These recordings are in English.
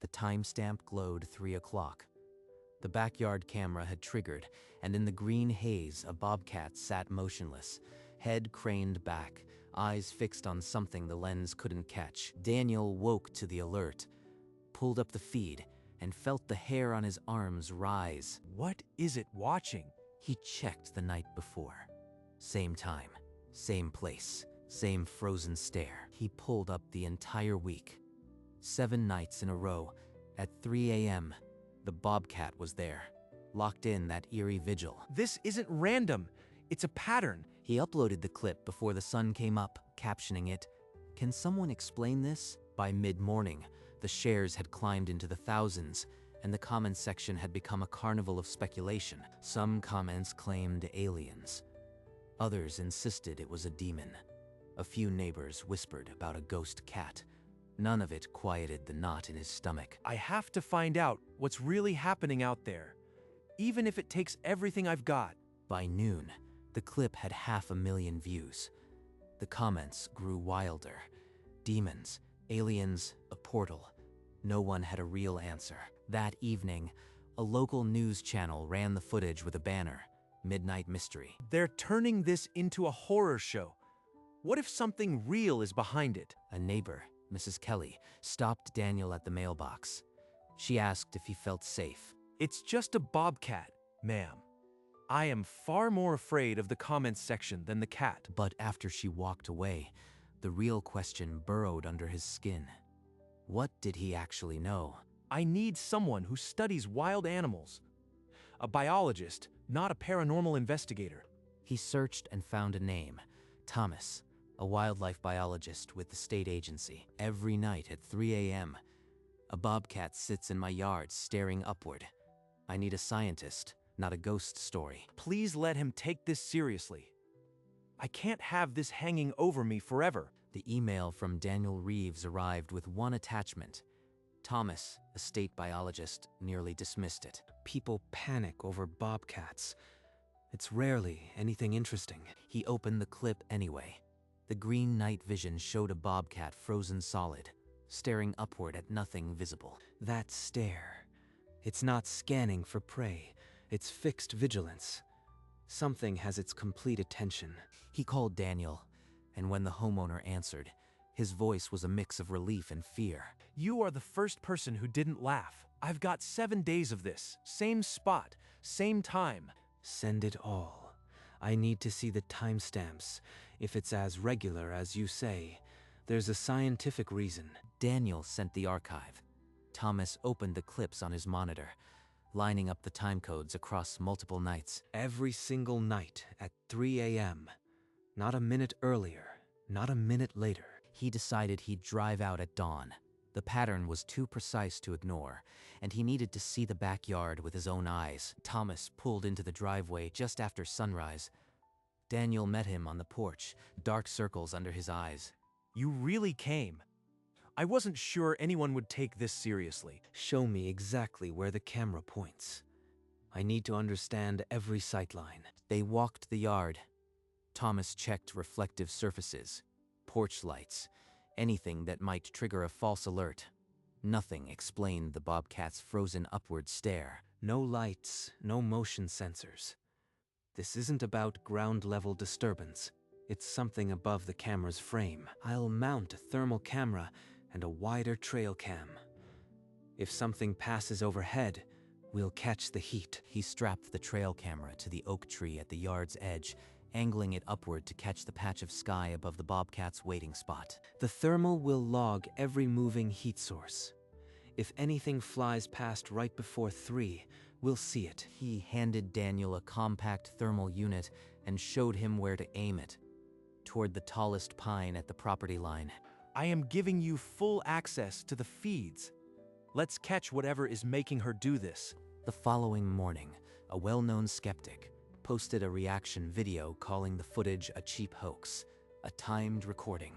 The timestamp glowed 3 o'clock. The backyard camera had triggered, and in the green haze, a bobcat sat motionless, head craned back, eyes fixed on something the lens couldn't catch. Daniel woke to the alert, pulled up the feed, and felt the hair on his arms rise. What is it watching? He checked the night before. Same time, same place, same frozen stare. He pulled up the entire week. 7 nights in a row, at 3 a.m., the bobcat was there, locked in that eerie vigil. This isn't random. It's a pattern. He uploaded the clip before the sun came up, captioning it, "Can someone explain this?" By mid-morning, the shares had climbed into the thousands, and the comments section had become a carnival of speculation. Some comments claimed aliens. Others insisted it was a demon. A few neighbors whispered about a ghost cat. None of it quieted the knot in his stomach. I have to find out what's really happening out there, even if it takes everything I've got. By noon, the clip had 500,000 views. The comments grew wilder. Demons, aliens, a portal. No one had a real answer. That evening, a local news channel ran the footage with a banner, "Midnight Mystery." They're turning this into a horror show. What if something real is behind it? A neighbor, Mrs. Kelly, stopped Daniel at the mailbox. She asked if he felt safe. It's just a bobcat, ma'am. I am far more afraid of the comments section than the cat. But after she walked away, the real question burrowed under his skin. What did he actually know? I need someone who studies wild animals. A biologist, not a paranormal investigator. He searched and found a name, Thomas, a wildlife biologist with the state agency. Every night at 3 a.m., a bobcat sits in my yard staring upward. I need a scientist, not a ghost story. Please let him take this seriously. I can't have this hanging over me forever. The email from Daniel Reeves arrived with one attachment. Thomas, a state biologist, nearly dismissed it. People panic over bobcats. It's rarely anything interesting. He opened the clip anyway. The green night vision showed a bobcat frozen solid, staring upward at nothing visible. That stare. It's not scanning for prey. It's fixed vigilance. Something has its complete attention. He called Daniel, and when the homeowner answered, his voice was a mix of relief and fear. You are the first person who didn't laugh. I've got 7 days of this. Same spot, same time. Send it all. I need to see the timestamps. If it's as regular as you say, there's a scientific reason. Daniel sent the archive. Thomas opened the clips on his monitor, lining up the time codes across multiple nights. Every single night at 3 a.m. Not a minute earlier, not a minute later. He decided he'd drive out at dawn. The pattern was too precise to ignore, and he needed to see the backyard with his own eyes. Thomas pulled into the driveway just after sunrise. Daniel met him on the porch, dark circles under his eyes. You really came. I wasn't sure anyone would take this seriously. Show me exactly where the camera points. I need to understand every sightline. They walked the yard. Thomas checked reflective surfaces, porch lights, anything that might trigger a false alert. Nothing explained the bobcat's frozen upward stare. No lights, no motion sensors. This isn't about ground-level disturbance. It's something above the camera's frame. I'll mount a thermal camera and a wider trail cam. If something passes overhead, we'll catch the heat. He strapped the trail camera to the oak tree at the yard's edge, angling it upward to catch the patch of sky above the bobcat's waiting spot. The thermal will log every moving heat source. If anything flies past right before 3, we'll see it. He handed Daniel a compact thermal unit and showed him where to aim it, toward the tallest pine at the property line. I am giving you full access to the feeds. Let's catch whatever is making her do this. The following morning, a well-known skeptic posted a reaction video calling the footage a cheap hoax, a timed recording.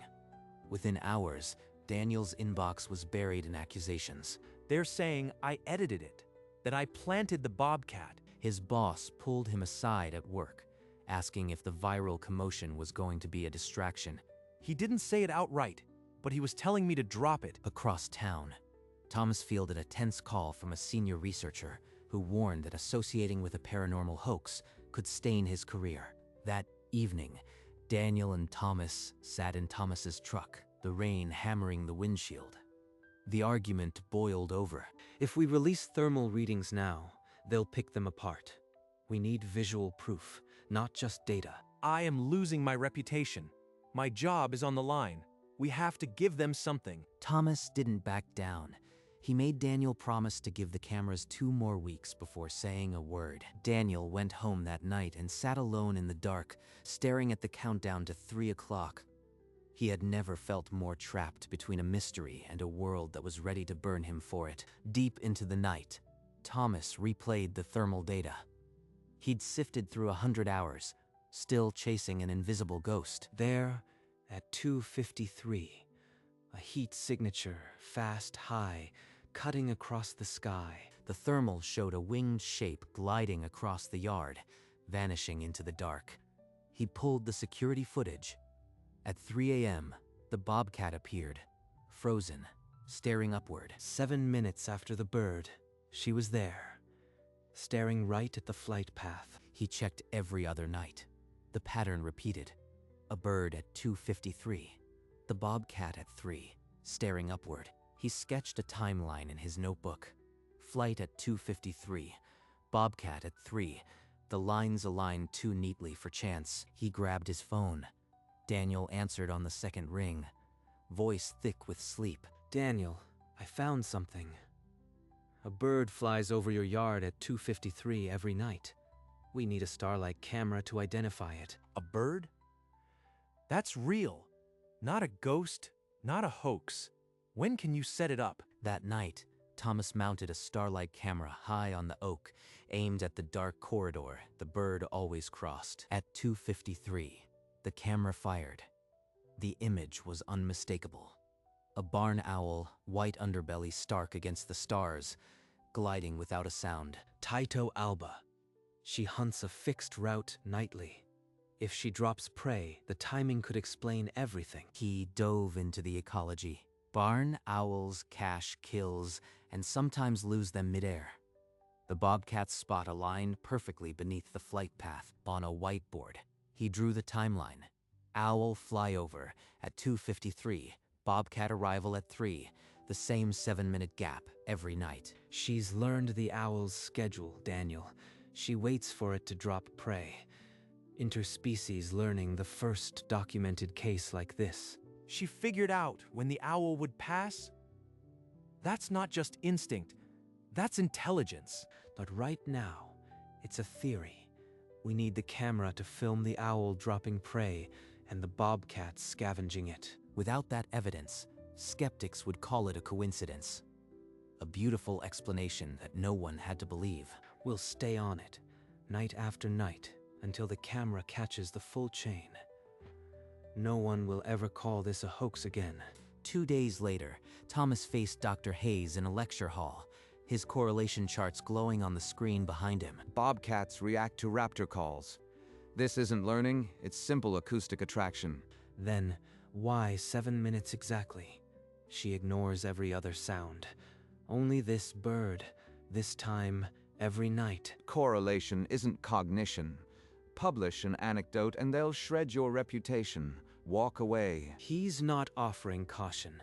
Within hours, Daniel's inbox was buried in accusations. They're saying I edited it, that I planted the bobcat. His boss pulled him aside at work, asking if the viral commotion was going to be a distraction. He didn't say it outright, but he was telling me to drop it. Across town, Thomas fielded a tense call from a senior researcher who warned that associating with a paranormal hoax could stain his career. That evening, Daniel and Thomas sat in Thomas's truck, the rain hammering the windshield. The argument boiled over. If we release thermal readings now, they'll pick them apart. We need visual proof, not just data. I am losing my reputation. My job is on the line. We have to give them something. Thomas didn't back down. He made Daniel promise to give the cameras 2 more weeks before saying a word. Daniel went home that night and sat alone in the dark, staring at the countdown to 3 o'clock. He had never felt more trapped between a mystery and a world that was ready to burn him for it. Deep into the night, Thomas replayed the thermal data. He'd sifted through 100 hours, still chasing an invisible ghost. There, at 2:53, a heat signature, fast high, cutting across the sky. The thermal showed a winged shape gliding across the yard, vanishing into the dark. He pulled the security footage. At 3 a.m., the Bobcat appeared, frozen, staring upward. 7 minutes after the bird, she was there, staring right at the flight path. He checked every other night. The pattern repeated. A bird at 2:53, the Bobcat at 3, staring upward. He sketched a timeline in his notebook. Flight at 2:53, Bobcat at 3. The lines aligned too neatly for chance. He grabbed his phone. Daniel answered on the second ring, voice thick with sleep. Daniel, I found something. A bird flies over your yard at 2:53 every night. We need a starlight camera to identify it. A bird? That's real. Not a ghost, not a hoax. When can you set it up? That night, Thomas mounted a starlight camera high on the oak, aimed at the dark corridor the bird always crossed. At 2:53, the camera fired. The image was unmistakable. A barn owl, white underbelly stark against the stars, gliding without a sound. Tyto alba. She hunts a fixed route nightly. If she drops prey, the timing could explain everything. He dove into the ecology. Barn owls cache kills and sometimes lose them midair. The Bobcat's spot aligned perfectly beneath the flight path on a whiteboard. He drew the timeline. Owl flyover at 2:53, Bobcat arrival at 3, the same 7-minute gap every night. She's learned the owl's schedule, Daniel. She waits for it to drop prey. Interspecies learning, the first documented case like this. She figured out when the owl would pass? That's not just instinct, that's intelligence. But right now, it's a theory. We need the camera to film the owl dropping prey and the Bobcat scavenging it. Without that evidence, skeptics would call it a coincidence. A beautiful explanation that no one had to believe. We'll stay on it, night after night, until the camera catches the full chain. No one will ever call this a hoax again. 2 days later, Thomas faced Dr. Hayes in a lecture hall, his correlation charts glowing on the screen behind him. Bobcats react to raptor calls. This isn't learning, it's simple acoustic attraction. Then, why 7 minutes exactly? She ignores every other sound. Only this bird, this time, every night. Correlation isn't cognition. Publish an anecdote and they'll shred your reputation. Walk away. He's not offering caution.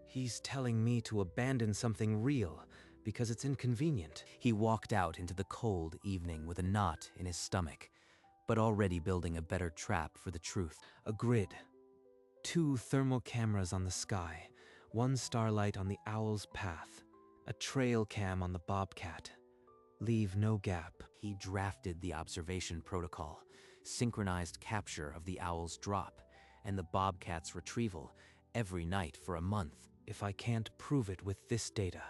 He's telling me to abandon something real because it's inconvenient. He walked out into the cold evening with a knot in his stomach, but already building a better trap for the truth. A grid. 2 thermal cameras on the sky, 1 starlight on the owl's path, a trail cam on the Bobcat. Leave no gap. He drafted the observation protocol, synchronized capture of the owl's drop, and the Bobcat's retrieval every night for a month. If I can't prove it with this data,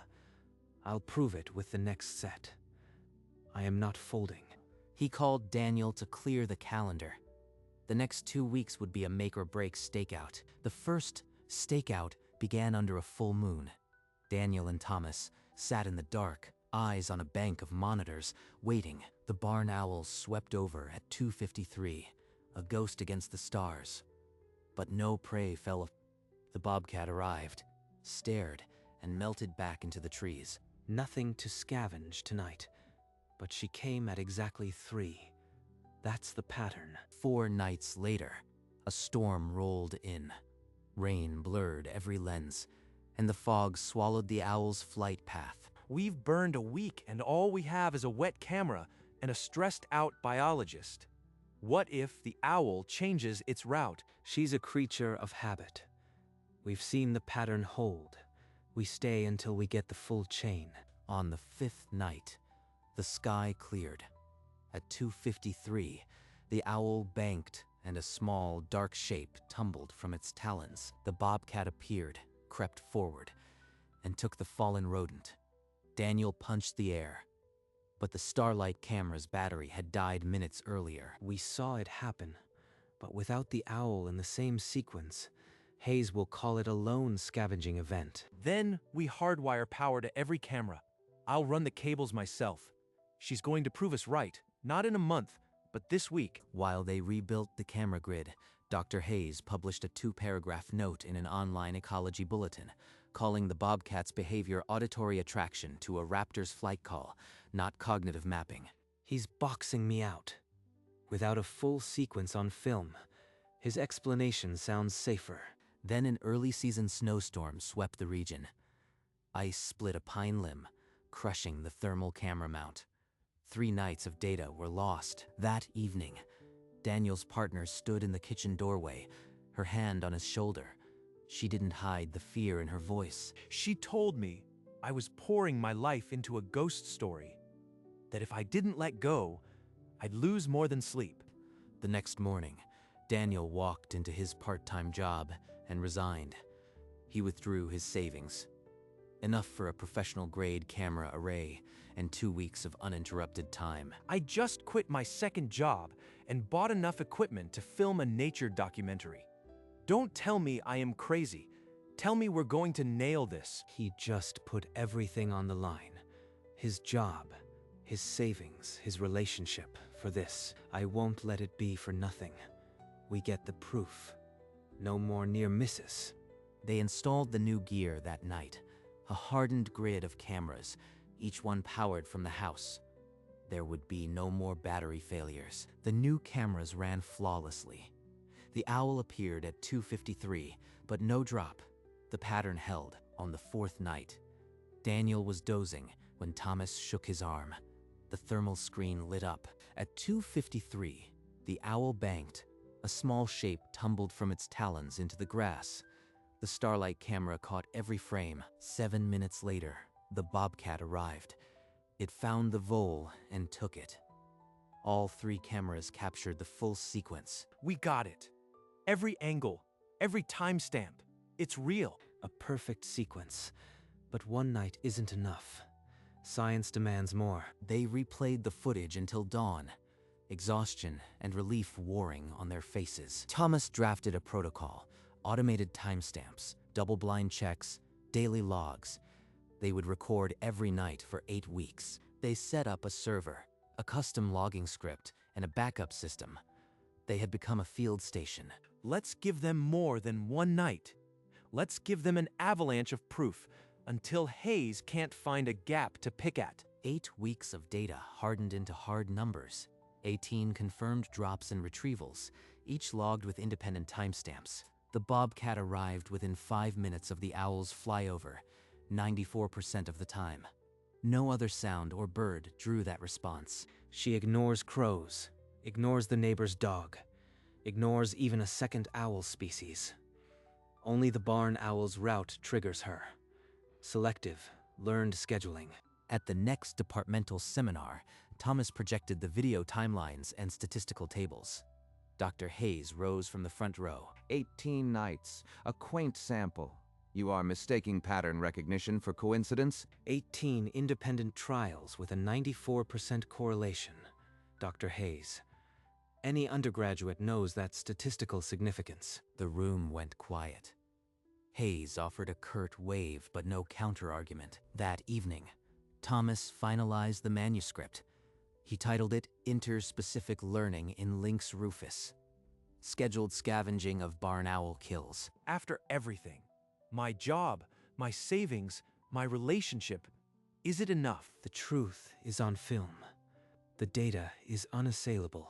I'll prove it with the next set. I am not folding. He called Daniel to clear the calendar. The next 2 weeks would be a make-or-break stakeout. The first stakeout began under a full moon. Daniel and Thomas sat in the dark, eyes on a bank of monitors, waiting. The barn owls swept over at 2:53, a ghost against the stars. But no prey fell. The Bobcat arrived, stared, and melted back into the trees. Nothing to scavenge tonight, but she came at exactly 3. That's the pattern. 4 nights later, a storm rolled in. Rain blurred every lens, and the fog swallowed the owl's flight path. We've burned a week and all we have is a wet camera and a stressed-out biologist. What if the owl changes its route? She's a creature of habit. We've seen the pattern hold. We stay until we get the full chain. On the 5th night, the sky cleared. At 2:53, the owl banked and a small, dark shape tumbled from its talons. The bobcat appeared, crept forward, and took the fallen rodent. Daniel punched the air, but the Starlight camera's battery had died minutes earlier. We saw it happen, but without the owl in the same sequence, Hayes will call it a lone scavenging event. Then we hardwire power to every camera. I'll run the cables myself. She's going to prove us right, not in a month, but this week. While they rebuilt the camera grid, Dr. Hayes published a 2-paragraph note in an online ecology bulletin, calling the bobcat's behavior auditory attraction to a raptor's flight call, not cognitive mapping. He's boxing me out. Without a full sequence on film, his explanation sounds safer. Then an early-season snowstorm swept the region. Ice split a pine limb, crushing the thermal camera mount. 3 nights of data were lost. That evening, Daniel's partner stood in the kitchen doorway, her hand on his shoulder. She didn't hide the fear in her voice. She told me I was pouring my life into a ghost story, that if I didn't let go, I'd lose more than sleep. The next morning, Daniel walked into his part-time job and resigned. He withdrew his savings. Enough for a professional-grade camera array and 2 weeks of uninterrupted time. I just quit my second job and bought enough equipment to film a nature documentary. Don't tell me I am crazy. Tell me we're going to nail this. He just put everything on the line. His job, his savings, his relationship, for this. I won't let it be for nothing. We get the proof. No more near misses. They installed the new gear that night, a hardened grid of cameras, each one powered from the house. There would be no more battery failures. The new cameras ran flawlessly. The owl appeared at 2:53, but no drop. The pattern held. On the 4th night, Daniel was dozing when Thomas shook his arm. The thermal screen lit up. At 2:53, the owl banked. A small shape tumbled from its talons into the grass. The Starlight camera caught every frame. 7 minutes later, the bobcat arrived. It found the vole and took it. All 3 cameras captured the full sequence. We got it. Every angle, every timestamp. It's real. A perfect sequence. But one night isn't enough. Science demands more. They replayed the footage until dawn, exhaustion and relief warring on their faces. Thomas drafted a protocol, automated timestamps, double-blind checks, daily logs. They would record every night for 8 weeks. They set up a server, a custom logging script, and a backup system. They had become a field station. Let's give them more than one night. Let's give them an avalanche of proof until Hayes can't find a gap to pick at. 8 weeks of data hardened into hard numbers. 18 confirmed drops and retrievals, each logged with independent timestamps. The bobcat arrived within 5 minutes of the owl's flyover, 94% of the time. No other sound or bird drew that response. She ignores crows, ignores the neighbor's dog, ignores even a second owl species. Only the barn owl's route triggers her. Selective, learned scheduling. At the next departmental seminar, Thomas projected the video timelines and statistical tables. Dr. Hayes rose from the front row. 18 nights, a quaint sample. You are mistaking pattern recognition for coincidence? 18 independent trials with a 94% correlation. Dr. Hayes. Any undergraduate knows that statistical significance. The room went quiet. Hayes offered a curt wave but no counter-argument. That evening, Thomas finalized the manuscript. He titled it Interspecific Learning in Lynx Rufus. Scheduled scavenging of barn owl kills. After everything, my job, my savings, my relationship. Is it enough? The truth is on film. The data is unassailable.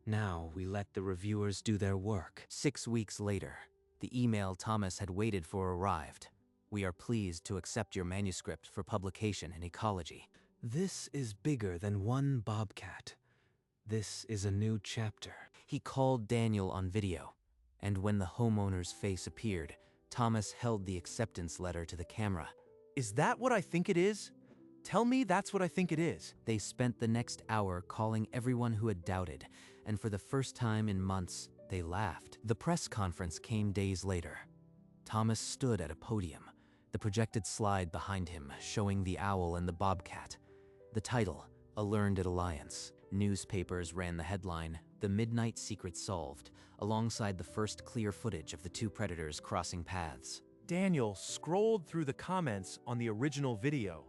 Now we let the reviewers do their work. 6 weeks later, the email Thomas had waited for arrived. We are pleased to accept your manuscript for publication in Ecology. This is bigger than one Bobcat. This is a new chapter. He called Daniel on video, and when the homeowner's face appeared, Thomas held the acceptance letter to the camera. Is that what I think it is? Tell me that's what I think it is. They spent the next hour calling everyone who had doubted, and for the first time in months, they laughed. The press conference came days later. Thomas stood at a podium, the projected slide behind him showing the owl and the bobcat. The title, A Learned Alliance. Newspapers ran the headline, The Midnight Secret Solved, alongside the first clear footage of the two predators crossing paths. Daniel scrolled through the comments on the original video.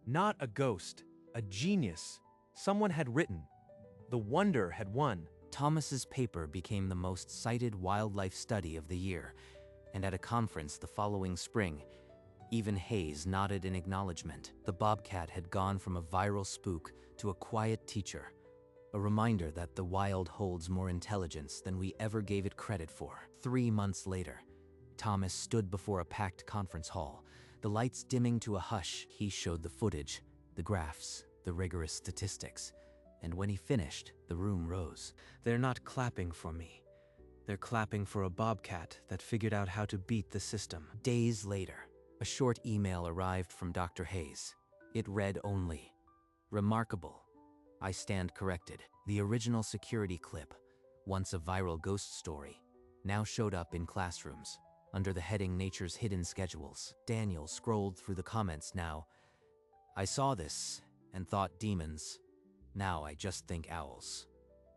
Not a ghost, a genius. Someone had written. The wonder had won. Thomas's paper became the most cited wildlife study of the year, and at a conference the following spring, even Hayes nodded in acknowledgement. The bobcat had gone from a viral spook to a quiet teacher, a reminder that the wild holds more intelligence than we ever gave it credit for. 3 months later, Thomas stood before a packed conference hall, the lights dimming to a hush. He showed the footage, the graphs, the rigorous statistics, and when he finished, the room rose. They're not clapping for me. They're clapping for a bobcat that figured out how to beat the system. Days later, a short email arrived from Dr. Hayes. It read only, "Remarkable. I stand corrected." The original security clip, once a viral ghost story, now showed up in classrooms, under the heading Nature's Hidden Schedules. Daniel scrolled through the comments now. "I saw this and thought demons. Now I just think owls."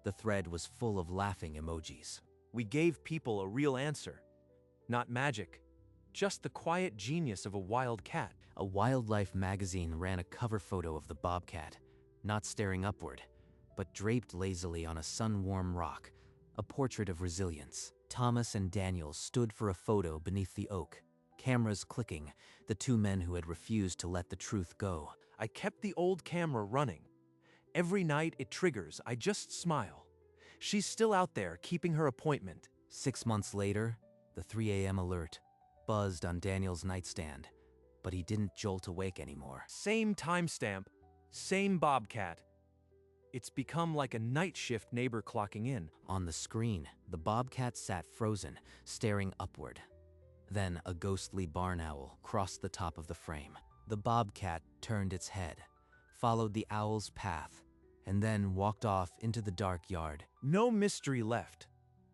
The thread was full of laughing emojis. We gave people a real answer. Not magic, just the quiet genius of a wild cat. A wildlife magazine ran a cover photo of the bobcat, not staring upward, but draped lazily on a sun-warm rock, a portrait of resilience. Thomas and Daniel stood for a photo beneath the oak, cameras clicking, the two men who had refused to let the truth go. I kept the old camera running. Every night it triggers, I just smile. She's still out there keeping her appointment. 6 months later, the 3 a.m. alert buzzed on Daniel's nightstand, but he didn't jolt awake anymore. Same timestamp, same bobcat. It's become like a night shift neighbor clocking in. On the screen, the bobcat sat frozen, staring upward. Then a ghostly barn owl crossed the top of the frame. The bobcat turned its head, followed the owl's path, and then walked off into the dark yard. No mystery left.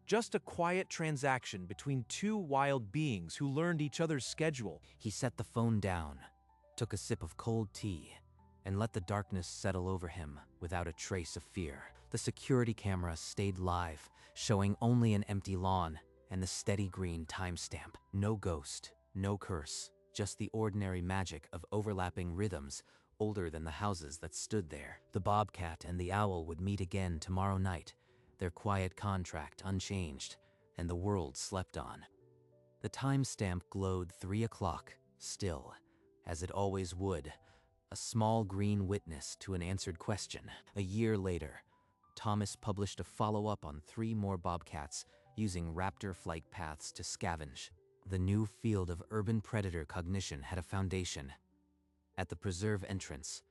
Just a quiet transaction between two wild beings who learned each other's schedule. He set the phone down, took a sip of cold tea, and let the darkness settle over him without a trace of fear. The security camera stayed live, showing only an empty lawn and the steady green timestamp. No ghost, no curse, just the ordinary magic of overlapping rhythms older than the houses that stood there. The bobcat and the owl would meet again tomorrow night, their quiet contract unchanged, and the world slept on. The timestamp glowed 3 o'clock, still, as it always would, a small green witness to an answered question. A year later, Thomas published a follow-up on 3 more bobcats using raptor flight paths to scavenge. The new field of urban predator cognition had a foundation. At the preserve entrance,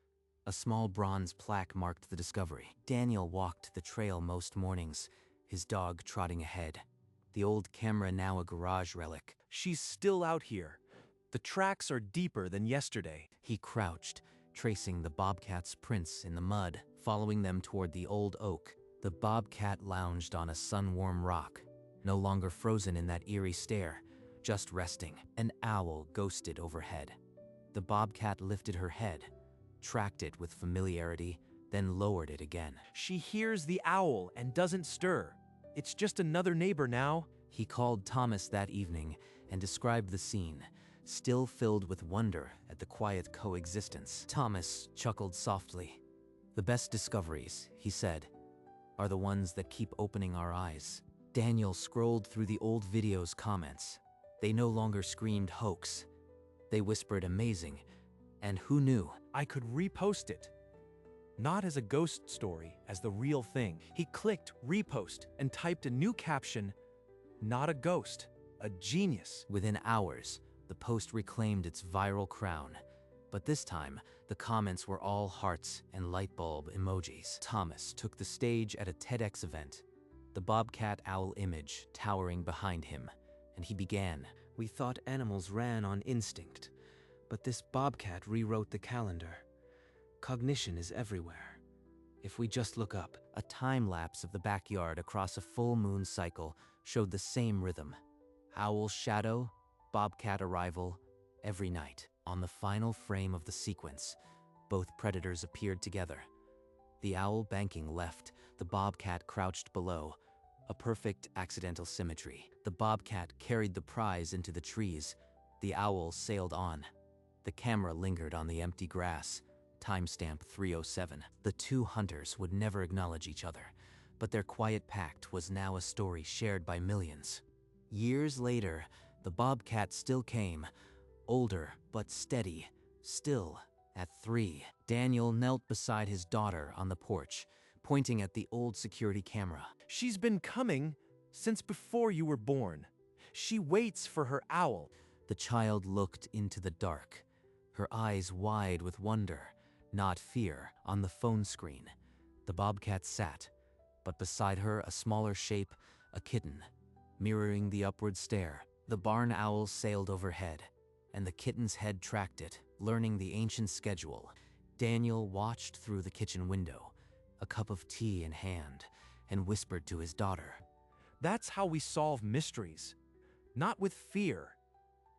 a small bronze plaque marked the discovery. Daniel walked the trail most mornings, his dog trotting ahead. The old camera now a garage relic. She's still out here. The tracks are deeper than yesterday. He crouched, tracing the bobcat's prints in the mud, following them toward the old oak. The bobcat lounged on a sun-warm rock, no longer frozen in that eerie stare, just resting. An owl ghosted overhead. The bobcat lifted her head, tracked it with familiarity, then lowered it again. She hears the owl and doesn't stir. It's just another neighbor now. He called Thomas that evening and described the scene, still filled with wonder at the quiet coexistence. Thomas chuckled softly. "The best discoveries," he said, "are the ones that keep opening our eyes." Daniel scrolled through the old video's comments. They no longer screamed hoax. They whispered amazing. And who knew? I could repost it. Not as a ghost story, as the real thing. He clicked repost and typed a new caption, "Not a ghost, a genius." Within hours, the post reclaimed its viral crown. But this time, the comments were all hearts and light bulb emojis. Thomas took the stage at a TEDx event, the bobcat owl image towering behind him, and he began. We thought animals ran on instinct, but this bobcat rewrote the calendar. Cognition is everywhere. If we just look up. A time lapse of the backyard across a full moon cycle showed the same rhythm. Owl shadow, bobcat arrival, every night. On the final frame of the sequence, both predators appeared together. The owl banking left, the bobcat crouched below. A perfect accidental symmetry. The bobcat carried the prize into the trees. The owl sailed on. The camera lingered on the empty grass. Timestamp 3:07. The two hunters would never acknowledge each other, but their quiet pact was now a story shared by millions. Years later, the bobcat still came, older but steady, still at 3. Daniel knelt beside his daughter on the porch, pointing at the old security camera. She's been coming since before you were born. She waits for her owl. The child looked into the dark, her eyes wide with wonder, not fear. On the phone screen, the bobcat sat, but beside her a smaller shape, a kitten, mirroring the upward stare. The barn owl sailed overhead, and the kitten's head tracked it, learning the ancient schedule. Daniel watched through the kitchen window, a cup of tea in hand, and whispered to his daughter. That's how we solve mysteries. Not with fear,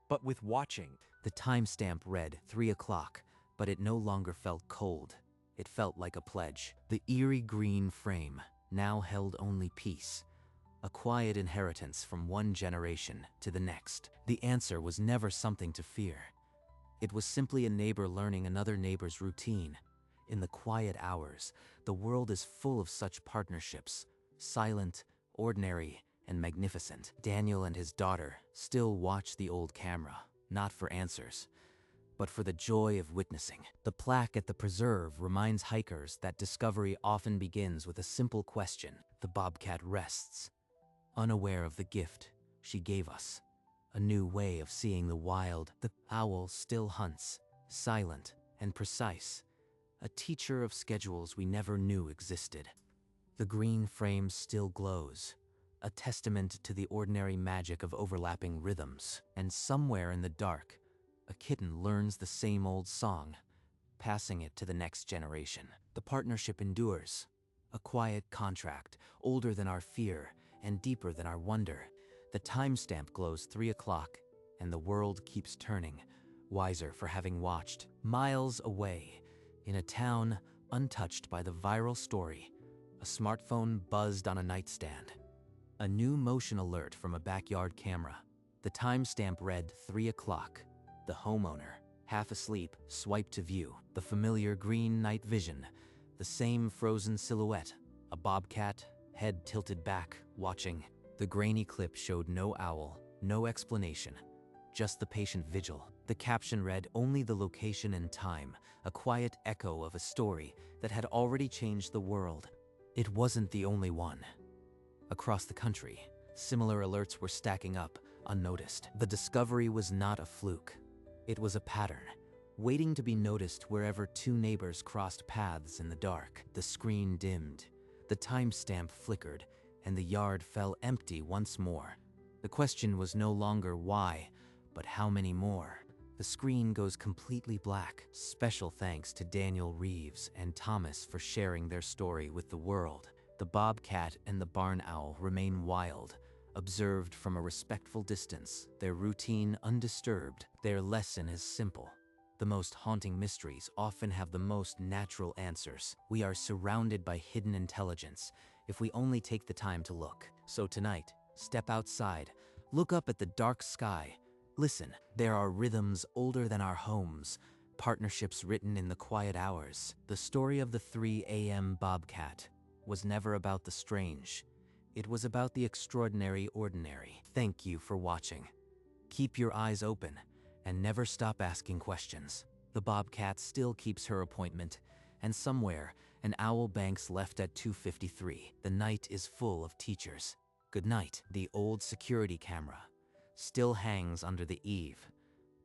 but with watching. The timestamp read 3 o'clock, but it no longer felt cold. It felt like a pledge. The eerie green frame now held only peace, a quiet inheritance from one generation to the next. The answer was never something to fear. It was simply a neighbor learning another neighbor's routine. In the quiet hours, the world is full of such partnerships, silent, ordinary, and magnificent. Daniel and his daughter still watch the old camera, not for answers, but for the joy of witnessing. The plaque at the preserve reminds hikers that discovery often begins with a simple question. The bobcat rests, unaware of the gift she gave us, a new way of seeing the wild. The owl still hunts, silent and precise, a teacher of schedules we never knew existed. The green frame still glows, a testament to the ordinary magic of overlapping rhythms. And somewhere in the dark, a kitten learns the same old song, passing it to the next generation. The partnership endures, a quiet contract, older than our fear and deeper than our wonder. The timestamp glows 3 o'clock, and the world keeps turning, wiser for having watched. Miles away, in a town untouched by the viral story, a smartphone buzzed on a nightstand. A new motion alert from a backyard camera. The timestamp read 3 o'clock. The homeowner, half asleep, swiped to view. The familiar green night vision, the same frozen silhouette, a bobcat, head tilted back, watching. The grainy clip showed no owl, no explanation, just the patient vigil. The caption read only the location and time, a quiet echo of a story that had already changed the world. It wasn't the only one. Across the country, similar alerts were stacking up, unnoticed. The discovery was not a fluke. It was a pattern, waiting to be noticed wherever two neighbors crossed paths in the dark. The screen dimmed, the timestamp flickered, and the yard fell empty once more. The question was no longer why, but how many more? The screen goes completely black. Special thanks to Daniel Reeves and Thomas for sharing their story with the world. The bobcat and the barn owl remain wild, observed from a respectful distance, their routine undisturbed. Their lesson is simple. The most haunting mysteries often have the most natural answers. We are surrounded by hidden intelligence if we only take the time to look. So tonight, step outside, look up at the dark sky, listen. There are rhythms older than our homes, partnerships written in the quiet hours. The story of the 3 a.m. bobcat was never about the strange. It was about the extraordinary ordinary. Thank you for watching. Keep your eyes open and never stop asking questions. The Bobcat still keeps her appointment, and somewhere, an owl banks left at 2:53. The night is full of teachers. Good night. The old security camera still hangs under the eave,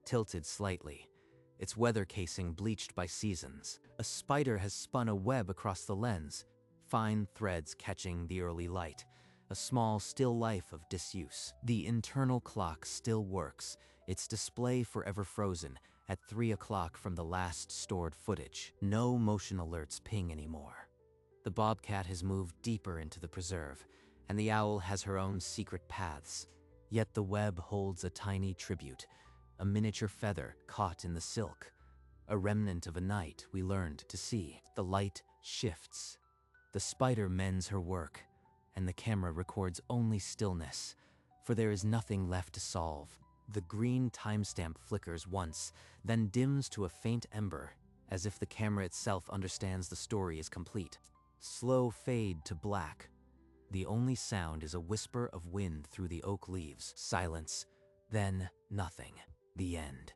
tilted slightly, its weather casing bleached by seasons. A spider has spun a web across the lens, fine threads catching the early light, a small still life of disuse. The internal clock still works, its display forever frozen at 3 o'clock from the last stored footage. No motion alerts ping anymore. The Bobcat has moved deeper into the preserve, and the owl has her own secret paths. Yet the web holds a tiny tribute, a miniature feather caught in the silk, a remnant of a night we learned to see. The light shifts. The spider mends her work, and the camera records only stillness, for there is nothing left to solve. The green timestamp flickers once, then dims to a faint ember, as if the camera itself understands the story is complete. Slow fade to black. The only sound is a whisper of wind through the oak leaves. Silence, then nothing. The end.